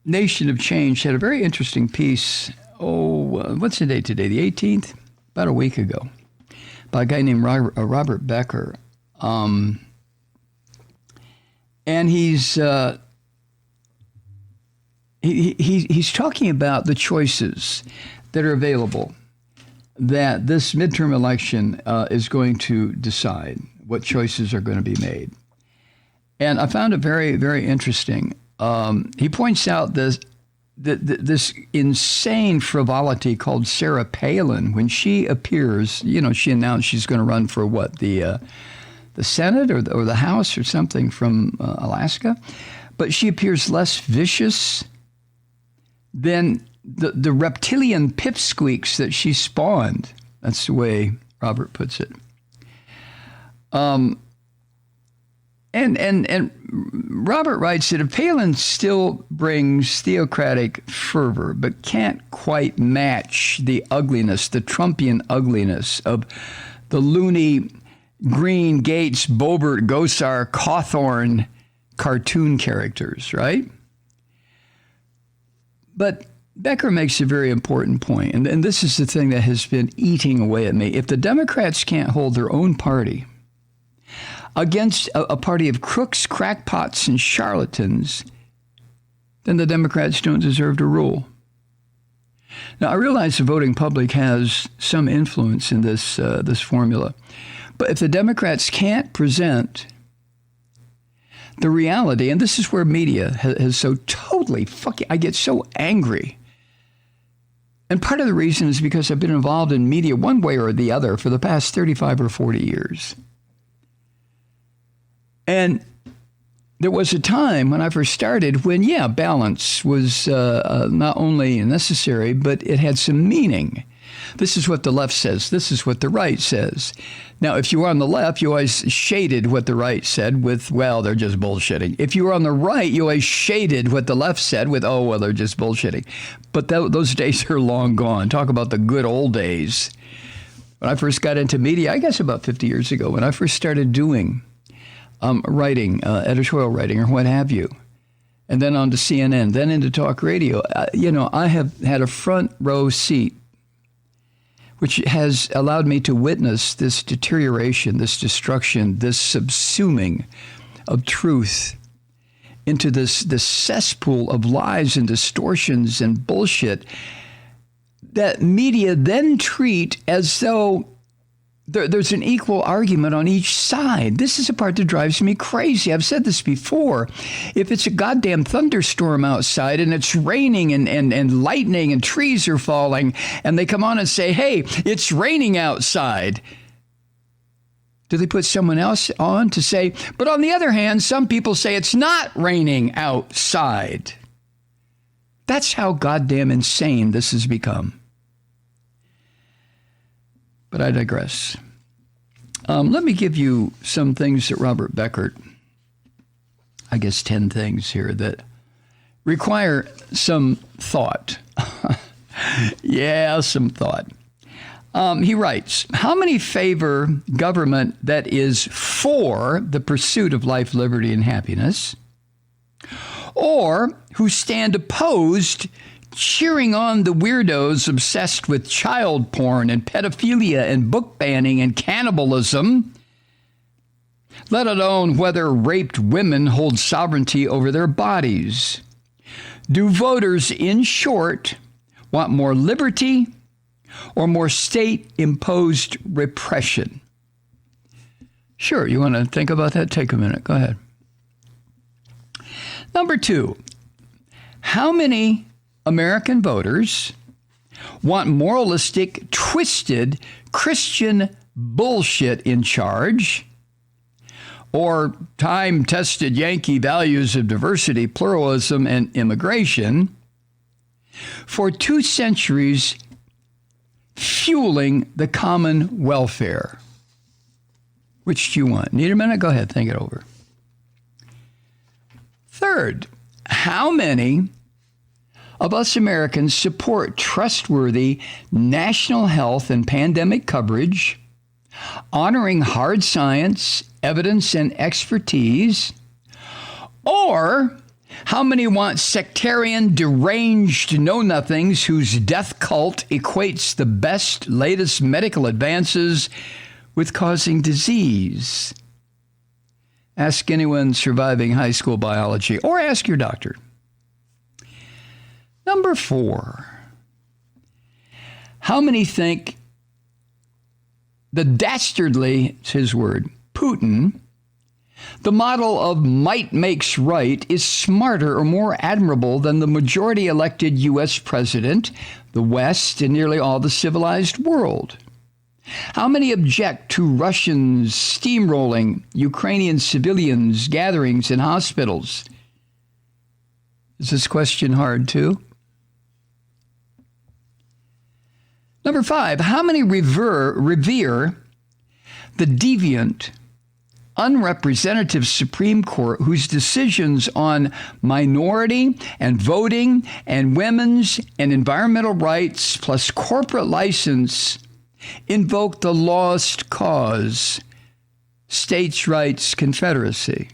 Nation of Change had a very interesting piece. What's the date today? The 18th? About a week ago, by a guy named Robert Becker. And he's talking about the choices that are available that this midterm election is going to decide what choices are going to be made. And I found it very, very interesting. He points out this insane frivolity called Sarah Palin. When she appears, she announced she's going to run for what, the Senate or the House or something from Alaska. But she appears less vicious than the reptilian pipsqueaks that she spawned. That's the way Robert puts it. And Robert writes that if Palin still brings theocratic fervor, but can't quite match the ugliness, the Trumpian ugliness of the loony Green, Gates, Boebert, Gosar, Cawthorn cartoon characters, right? But Becker makes a very important point, and this is the thing that has been eating away at me. If the Democrats can't hold their own party against a party of crooks, crackpots, and charlatans, then the Democrats don't deserve to rule. Now, I realize the voting public has some influence in this formula, but if the Democrats can't present the reality, and this is where media has so totally I get so angry. And part of the reason is because I've been involved in media one way or the other for the past 35 or 40 years. And there was a time when I first started when, balance was not only necessary, but it had some meaning. This is what the left says. This is what the right says. Now, if you were on the left, you always shaded what the right said with, well, they're just bullshitting. If you were on the right, you always shaded what the left said with, oh, well, they're just bullshitting. But those days are long gone. Talk about the good old days. When I first got into media, I guess about 50 years ago, when I first started doing writing, editorial writing or what have you, and then on to CNN, then into talk radio, I have had a front row seat, which has allowed me to witness this deterioration, this destruction, this subsuming of truth into this cesspool of lies and distortions and bullshit that media then treat as though there's an equal argument on each side. This is the part that drives me crazy. I've said this before. If it's a goddamn thunderstorm outside and it's raining and lightning and trees are falling, and they come on and say, hey, it's raining outside, do they put someone else on to say, but on the other hand, some people say it's not raining outside? That's how goddamn insane this has become. But I digress. Let me give you some things that Robert Becker, I guess 10 things here that require some thought. Some thought. He writes, how many favor government that is for the pursuit of life, liberty, and happiness, or who stand opposed cheering on the weirdos obsessed with child porn and pedophilia and book banning and cannibalism, let alone whether raped women hold sovereignty over their bodies? Do voters, in short, want more liberty or more state-imposed repression? Sure, you want to think about that? Take a minute. Go ahead. Number 2, how many American voters want moralistic, twisted Christian bullshit in charge, or time-tested Yankee values of diversity, pluralism, and immigration for 2 centuries fueling the common welfare? Which do you want? Need a minute? Go ahead, think it over. Third, how many of us Americans support trustworthy national health and pandemic coverage, honoring hard science, evidence, and expertise, or How many want sectarian, deranged know-nothings whose death cult equates the best, latest medical advances with causing disease? Ask anyone surviving high school biology, or ask your doctor. Number 4. How many think the dastardly, it's his word, Putin, the model of might makes right, is smarter or more admirable than the majority elected U.S. president, the West, and nearly all the civilized world? How many object to Russians steamrolling Ukrainian civilians' gatherings in hospitals? Is this question hard too? Number 5, how many revere the deviant, unrepresentative Supreme Court whose decisions on minority and voting and women's and environmental rights plus corporate license invoke the lost cause, states' rights confederacy?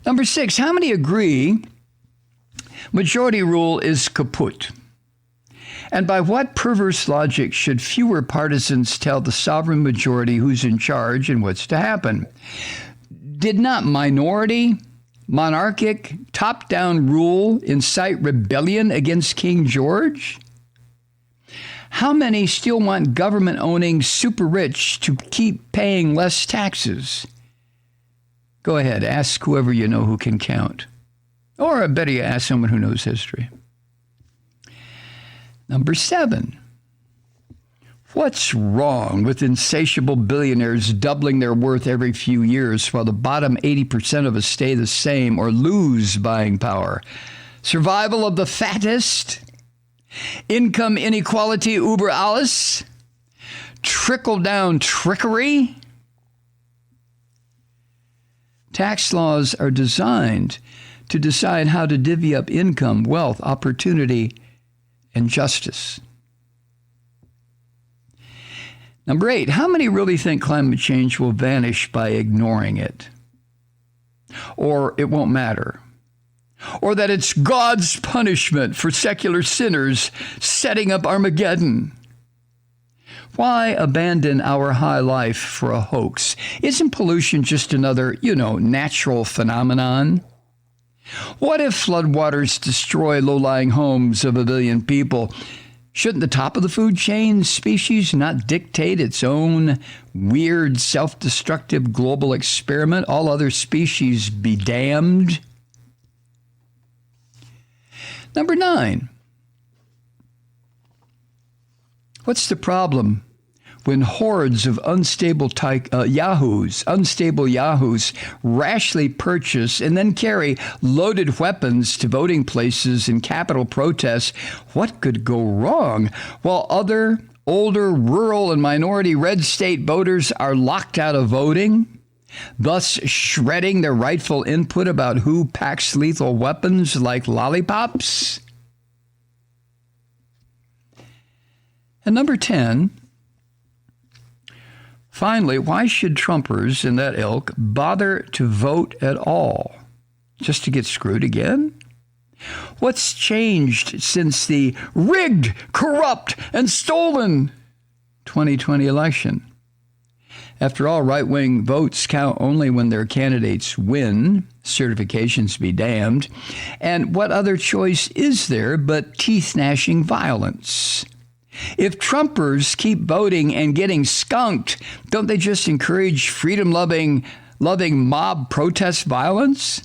Number 6, how many agree majority rule is kaput? And by what perverse logic should fewer partisans tell the sovereign majority who's in charge and what's to happen? Did not minority, monarchic, top-down rule incite rebellion against King George? How many still want government-owning super-rich to keep paying less taxes? Go ahead, ask whoever you know who can count. Or I better you ask someone who knows history. Number 7, what's wrong with insatiable billionaires doubling their worth every few years while the bottom 80% of us stay the same or lose buying power? Survival of the fattest? Income inequality über alles? Trickle-down trickery? Tax laws are designed to decide how to divvy up income, wealth, opportunity, and justice. Number 8, how many really think climate change will vanish by ignoring it? Or it won't matter? Or that it's God's punishment for secular sinners setting up Armageddon? Why abandon our high life for a hoax? Isn't pollution just another, natural phenomenon? What if floodwaters destroy low-lying homes of 1 billion people? Shouldn't the top of the food chain species not dictate its own weird, self-destructive global experiment? All other species be damned? Number 9. What's the problem when hordes of unstable yahoos rashly purchase and then carry loaded weapons to voting places in Capitol protests? What could go wrong? While other, older, rural, and minority red state voters are locked out of voting, thus shredding their rightful input about who packs lethal weapons like lollipops? And number 10, finally, why should Trumpers in that ilk bother to vote at all? Just to get screwed again? What's changed since the rigged, corrupt, and stolen 2020 election? After all, right-wing votes count only when their candidates win. Certifications be damned. And what other choice is there but teeth-gnashing violence? If Trumpers keep voting and getting skunked, don't they just encourage freedom-loving mob protest violence?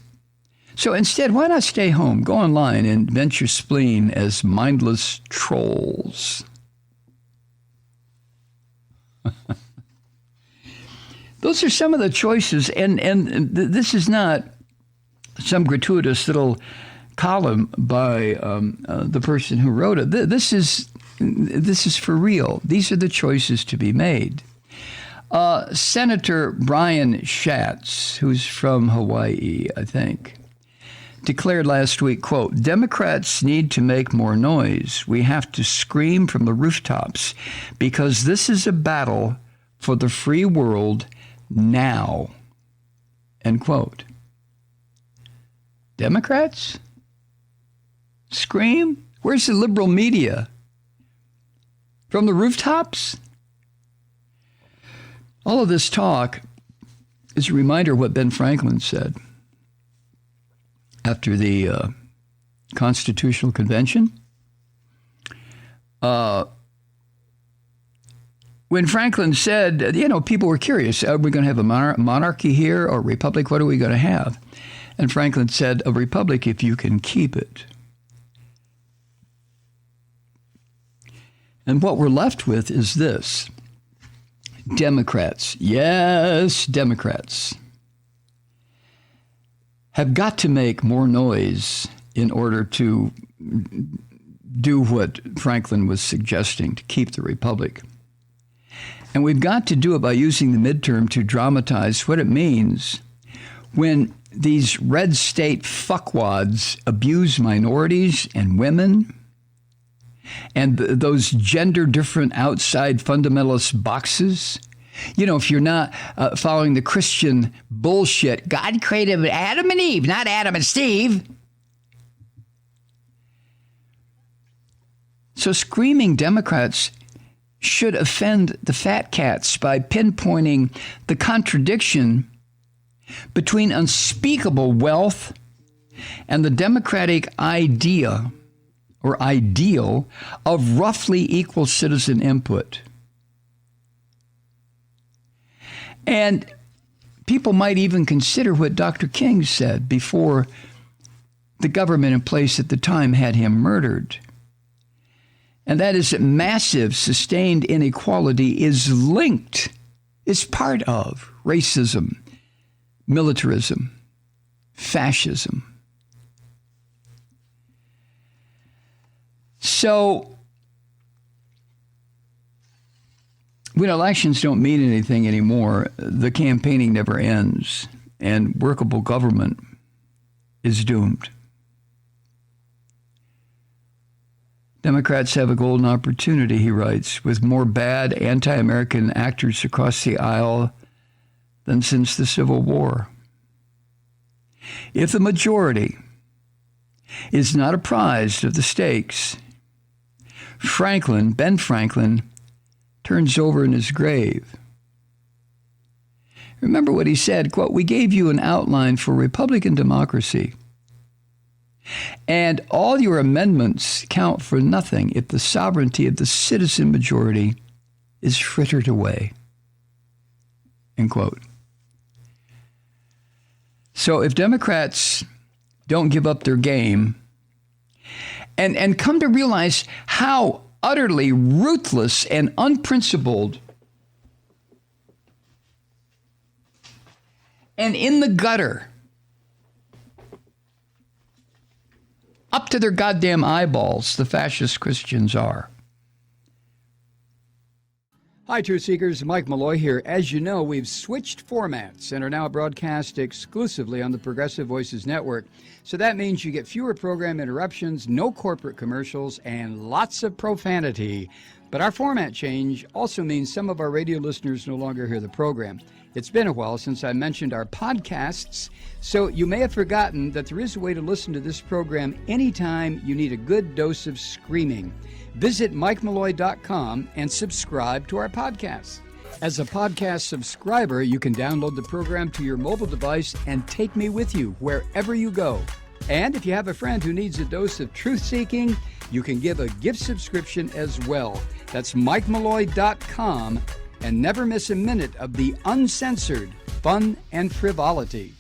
So instead, why not stay home, go online, and vent your spleen as mindless trolls? Those are some of the choices, and this is not some gratuitous little column by the person who wrote it. This is for real. These are the choices to be made. Senator Brian Schatz, who's from Hawaii, I think, declared last week, quote, "Democrats need to make more noise. We have to scream from the rooftops because this is a battle for the free world now," End quote. Democrats? Scream? Where's the liberal media? From the rooftops? All of this talk is a reminder of what Ben Franklin said after the Constitutional Convention. When Franklin said, people were curious, are we going to have a monarchy here or a republic? What are we going to have? And Franklin said, a republic if you can keep it. And what we're left with is this. Democrats, yes, Democrats, have got to make more noise in order to do what Franklin was suggesting, to keep the republic. And we've got to do it by using the midterm to dramatize what it means when these red state fuckwads abuse minorities and women and those gender different outside fundamentalist boxes. If you're not following the Christian bullshit, God created Adam and Eve, not Adam and Steve. So screaming Democrats should offend the fat cats by pinpointing the contradiction between unspeakable wealth and the democratic idea or ideal of roughly equal citizen input. And people might even consider what Dr. King said before the government in place at the time had him murdered. And that is that massive sustained inequality is part of racism, militarism, fascism. So when elections don't mean anything anymore, the campaigning never ends, and workable government is doomed. Democrats have a golden opportunity, he writes, with more bad anti-American actors across the aisle than since the Civil War. If the majority is not apprised of the stakes, Ben Franklin, turns over in his grave. Remember what he said, quote, "We gave you an outline for Republican democracy, and all your amendments count for nothing if the sovereignty of the citizen majority is frittered away." End quote. So if Democrats don't give up their game and come to realize how utterly ruthless and unprincipled and in the gutter, up to their goddamn eyeballs, the fascist Christians are. Hi, Truth Seekers. Mike Malloy here. As you know, we've switched formats and are now broadcast exclusively on the Progressive Voices Network. So that means you get fewer program interruptions, no corporate commercials, and lots of profanity. But our format change also means some of our radio listeners no longer hear the program. It's been a while since I mentioned our podcasts, so you may have forgotten that there is a way to listen to this program anytime you need a good dose of screaming. Visit MikeMalloy.com and subscribe to our podcast. As a podcast subscriber, you can download the program to your mobile device and take me with you wherever you go. And if you have a friend who needs a dose of truth-seeking, you can give a gift subscription as well. That's MikeMalloy.com, and never miss a minute of the uncensored fun and frivolity.